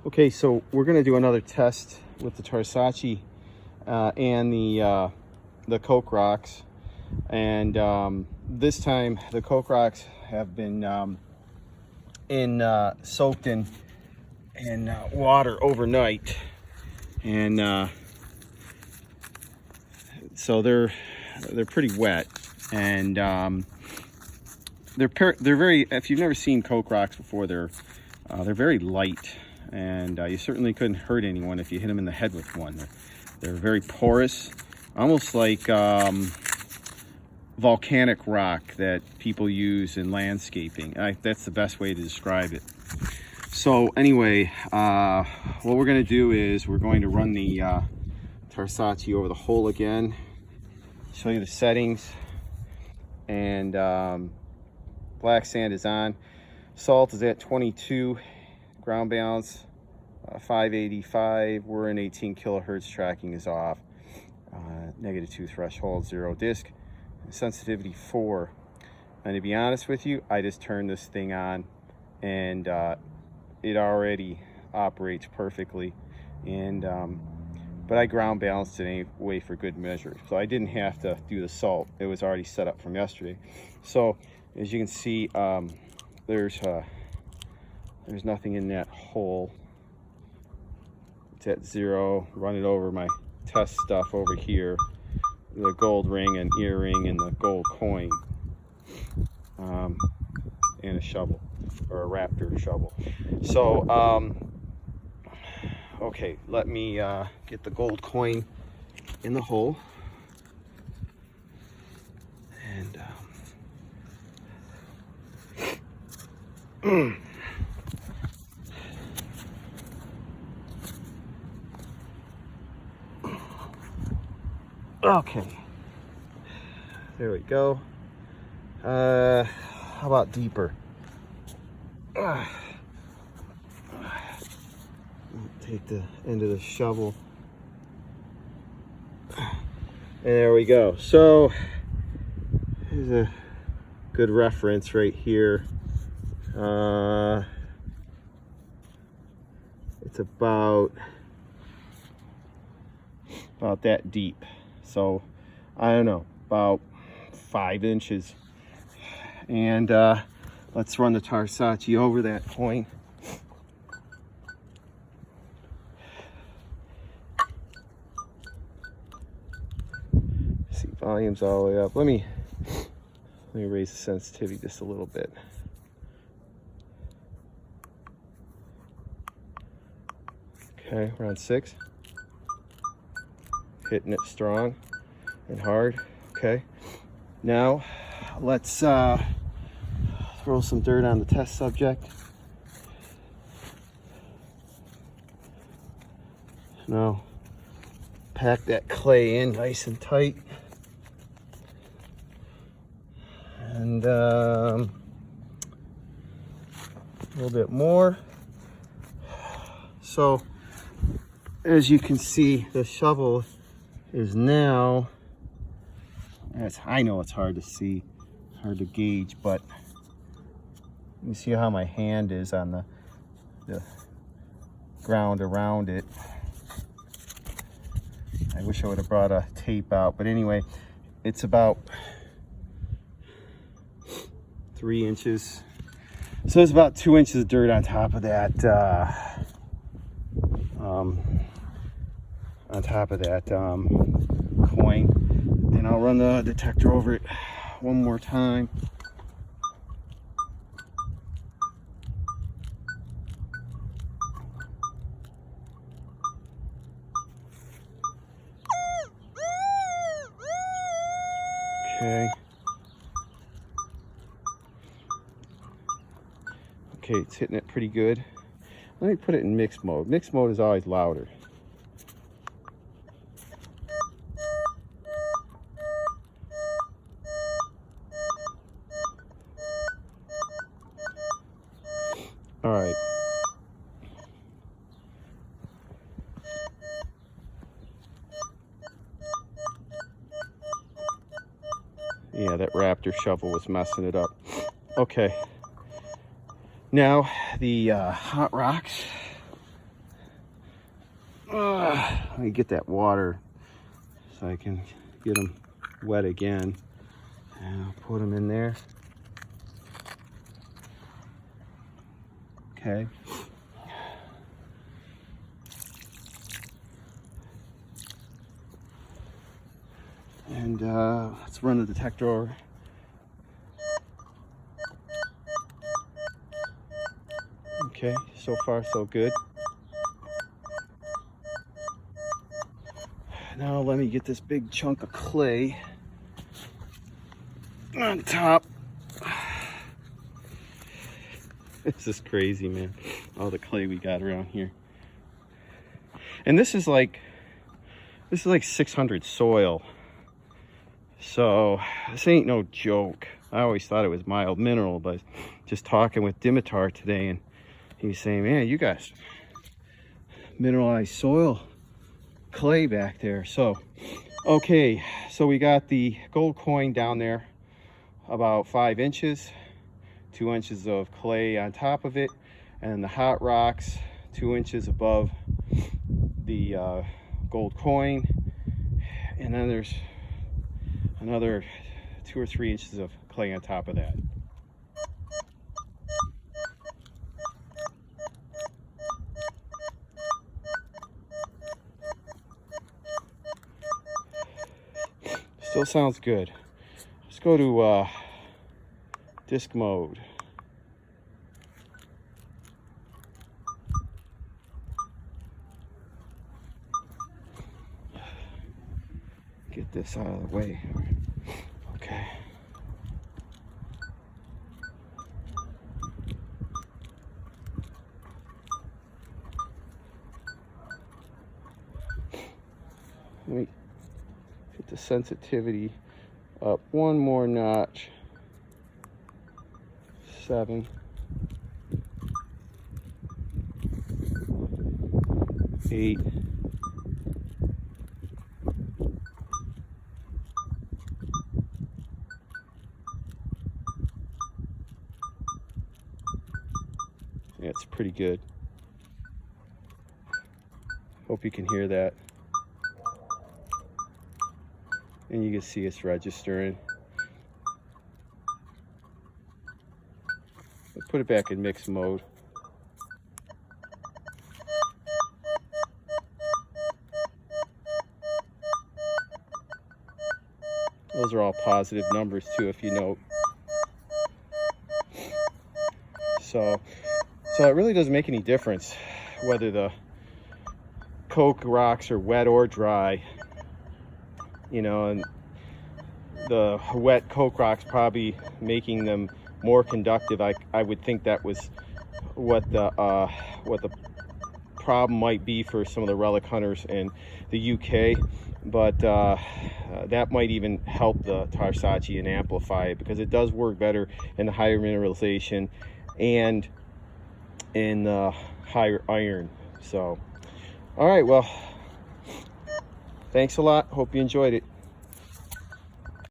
Okay, so we're going to do another test with the TARSACCI and the Coke rocks. And this time the Coke rocks have been soaked in water overnight, and so they're pretty wet, and they're very, if you've never seen Coke rocks before, they're very light, and you certainly couldn't hurt anyone if you hit them in the head with one. They're very porous, almost like volcanic rock that people use in landscaping. That's the best way to describe it. So anyway, what we're going to do is we're going to run the TARSACCI over the hole again, show you the settings, and black sand is on, salt is at 22, ground balance 585, we're in 18 kilohertz, tracking is off, -2 threshold, 0 disc, sensitivity 4. And to be honest with you, I just turned this thing on, and it already operates perfectly, and but I ground balanced it anyway for good measure, so I didn't have to do the salt. It was already set up from yesterday. So as you can see, there's nothing in that hole. It's at 0. Run it over my test stuff over here, the gold ring and earring and the gold coin, and a shovel, or a Raptor shovel. So okay, let me get the gold coin in the hole, and okay, there we go. How about deeper? Take the end of the shovel, and there we go. So here's a good reference right here. It's about that deep, so I don't know, about 5 inches. And let's run the TARSACCI over that point. See, volume's all the way up. Let me raise the sensitivity just a little bit. Okay, we're on 6. Hitting it strong and hard. Okay, now let's throw some dirt on the test subject. Now pack that clay in nice and tight, and a little bit more. So as you can see, the shovel is now, I know it's hard to see, hard to gauge, but you see how my hand is on the ground around it. I wish I would have brought a tape out, but anyway, it's about 3 inches. So there's about 2 inches of dirt on top of that coin, and I'll run the detector over it one more time. Okay, it's hitting it pretty good. Let me put it in mixed mode. Mixed mode is always louder. All right. Yeah, that Raptor shovel was messing it up. Okay. Now the hot rocks Let me get that water so I can get them wet again. And I'll put them in there. Okay. And let's run the detector. Okay, so far so good. Now let me get this big chunk of clay on top. This is crazy, man. All the clay we got around here. And this is like 600 soil. So this ain't no joke. I always thought it was mild mineral, but just talking with Dimitar today, and he's saying, man, you got mineralized soil clay back there. So okay, so we got the gold coin down there about 5 inches, 2 inches of clay on top of it, and the hot rocks 2 inches above the gold coin, and then there's another 2 or 3 inches of clay on top of that. Still sounds good. Let's go to disc mode. Get this out of the way. Okay. Let me get the sensitivity up one more notch. 7. 8. Yeah, it's pretty good. Hope you can hear that. And you can see it's registering. Let's put it back in mix mode. Those are all positive numbers too, if you note. So it really doesn't make any difference whether the coke rocks are wet or dry. You know, and the wet coke rocks probably making them more conductive. I would think that was what the problem might be for some of the relic hunters in the UK, but that might even help the TARSACCI and amplify it, because it does work better in the higher mineralization and in the higher iron. So all right, well, thanks a lot. Hope you enjoyed it.